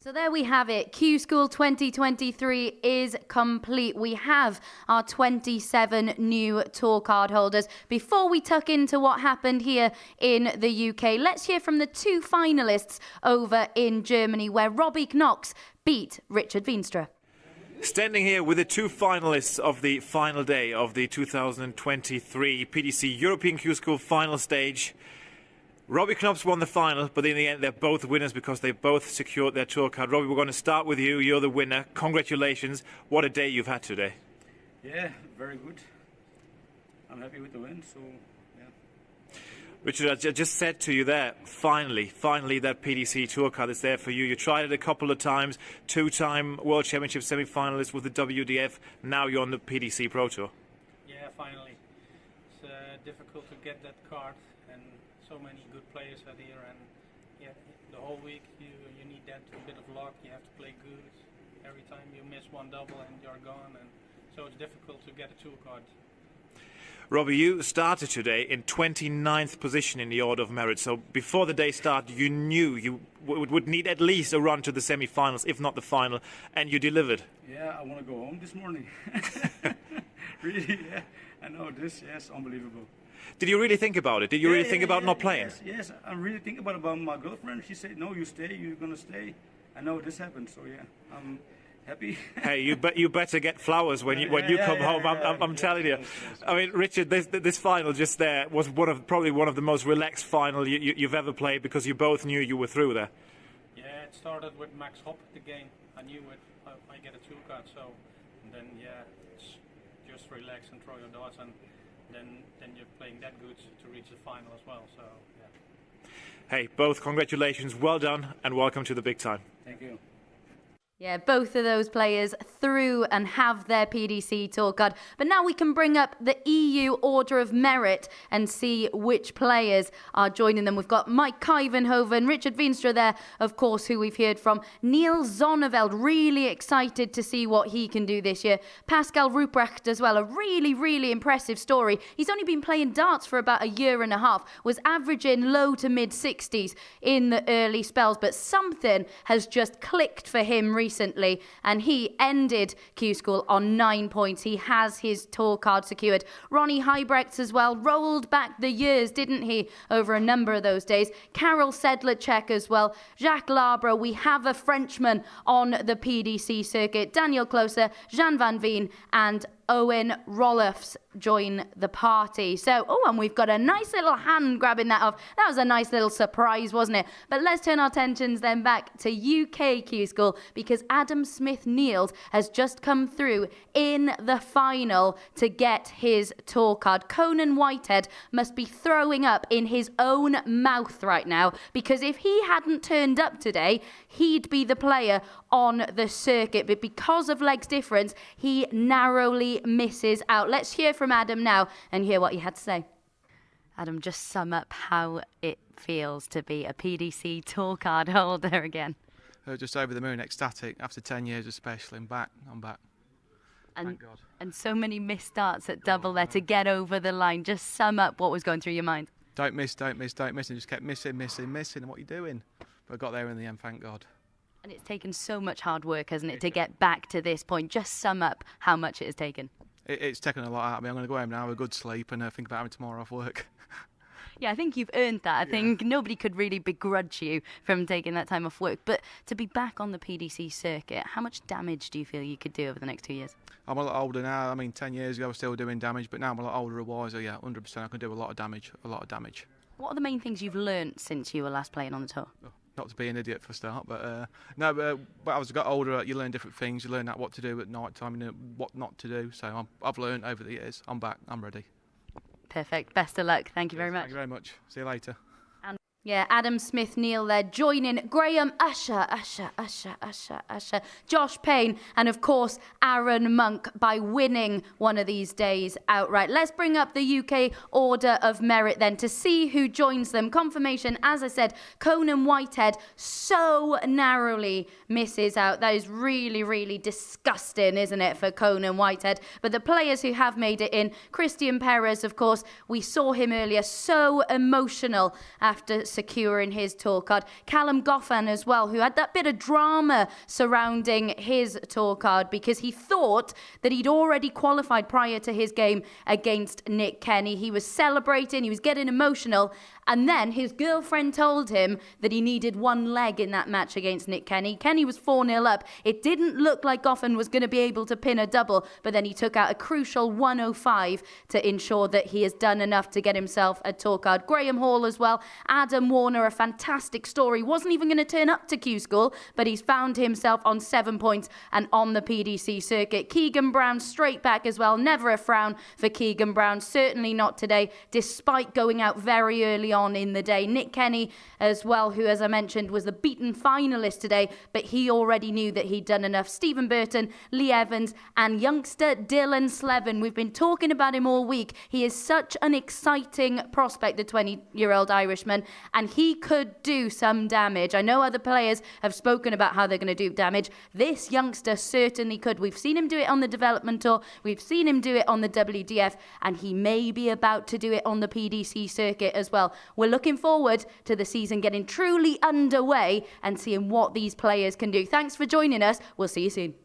So there we have it. Q School 2023 is complete. We have our 27 new tour card holders. Before we tuck into what happened here in the UK, let's hear from the two finalists over in Germany, where Robbie Knox beat Richard Veenstra. Standing here with the two finalists of the final day of the 2023 PDC European Q School final stage. Robbie Knox won the final, but in the end they're both winners because they both secured their tour card. Robbie, we're going to start with you. You're the winner. Congratulations. What a day you've had today. Yeah, very good. I'm happy with the win, so yeah. Richard, I just said to you there, finally that PDC tour card is there for you. You tried it a couple of times, two-time World Championship semi-finalist with the WDF. Now you're on the PDC Pro Tour. Yeah, finally. It's difficult to get that card, and so many good players are here, and yeah, the whole week you need that bit of luck. You have to play good. Every time you miss one double and you're gone, and so it's difficult to get a tour card. Robbie, you started today in 29th position in the order of merit. So before the day started, you knew you would need at least a run to the semi-finals, if not the final, and you delivered. Yeah, I want to go home this morning. Really, yeah. I know this, yes, unbelievable. Did you really think about it? Did you really think about not playing? Yes, I really think about my girlfriend. She said, no, you stay, you're going to stay. I know this happened, so yeah, I'm happy. Hey, you better get flowers when you come home. I'm telling you. Yes. I mean, Richard, this final just there was probably one of the most relaxed final you've ever played, because you both knew you were through there. Yeah, it started with Max Hopp, the game. I knew it. I get a tour card, so and then yeah, it's just relax and throw your darts, and then you're playing that good to reach the final as well. So yeah. Hey, both congratulations, well done, and welcome to the big time. Thank you. Yeah, both of those players through and have their PDC tour card. But now we can bring up the EU Order of Merit and see which players are joining them. We've got Mike Kuyvenhoven, Richard Veenstra there, of course, who we've heard from. Neil Zonneveld, really excited to see what he can do this year. Pascal Ruprecht as well, a really, really impressive story. He's only been playing darts for about a year and a half, was averaging low to mid 60s in the early spells, but something has just clicked for him recently, and he ended Q School on 9 points. He has his tour card secured. Ronnie Heibrechts as well rolled back the years, didn't he, over a number of those days. Karel Sedlacek as well. Jacques Labre. We have a Frenchman on the PDC circuit. Daniel Closer, Jean Van Veen, and Owen Roelofs join the party. So, and we've got a nice little hand grabbing that off. That was a nice little surprise, wasn't it? But let's turn our attentions then back to UK Q School, because Adam Smith-Niels has just come through in the final to get his tour card. Conan Whitehead must be throwing up in his own mouth right now, because if he hadn't turned up today, he'd be the player on the circuit. But because of legs difference, he narrowly misses out. Let's hear from Adam now and hear what he had to say. Adam, just sum up how it feels to be a PDC tour card holder again? Just over the moon, ecstatic. After 10 years especially, I'm back. Thank God. And so many missed starts at double there to get over the line. Just sum up what was going through your mind. Don't miss, and just kept missing, and what are you doing? But I got there in the end, thank God. And it's taken so much hard work, hasn't it, to get back to this point? Just sum up how much it has taken. It's taken a lot out of me. I'm going to go home now, have a good sleep, and think about having tomorrow off work. Yeah, I think you've earned that. I think nobody could really begrudge you from taking that time off work. But to be back on the PDC circuit, how much damage do you feel you could do over the next 2 years? I'm a lot older now. I mean, 10 years ago I was still doing damage, but now I'm a lot older and wiser. Yeah, 100%. I can do a lot of damage. What are the main things you've learnt since you were last playing on the tour? Not to be an idiot for a start, but as I got older, you learn different things. You learn what to do at night time and what not to do. So I've learned over the years. I'm back. I'm ready. Perfect. Best of luck. Thank you very much. Thank you very much. See you later. Yeah, Adam Smith-Neil there joining Graham Usher, Josh Payne, and of course Aaron Monk by winning one of these days outright. Let's bring up the UK Order of Merit then to see who joins them. Confirmation, as I said, Conan Whitehead so narrowly misses out. That is really, really disgusting, isn't it, for Conan Whitehead? But the players who have made it in, Christian Perez, of course, we saw him earlier, so emotional after securing his tour card. Callum Goffin as well, who had that bit of drama surrounding his tour card because he thought that he'd already qualified prior to his game against Nick Kenny. He was celebrating, he was getting emotional, and then his girlfriend told him that he needed one leg in that match against Nick Kenny. Kenny was 4-0 up. It didn't look like Goffin was going to be able to pin a double, but then he took out a crucial 105 to ensure that he has done enough to get himself a tour card. Graham Hall as well. Adam Warner, a fantastic story. Wasn't even going to turn up to Q School, but he's found himself on 7 points and on the PDC circuit. Keegan Brown straight back as well. Never a frown for Keegan Brown. Certainly not today, despite going out very early on in the day. Nick Kenny as well, who, as I mentioned, was the beaten finalist today, but he already knew that he'd done enough. Stephen Burton, Lee Evans, and youngster Dylan Slevin. We've been talking about him all week. He is such an exciting prospect, the 20-year-old Irishman, and he could do some damage. I know other players have spoken about how they're going to do damage. This youngster certainly could. We've seen him do it on the development tour. We've seen him do it on the WDF, and he may be about to do it on the PDC circuit as well. We're looking forward to the season getting truly underway and seeing what these players can do. Thanks for joining us. We'll see you soon.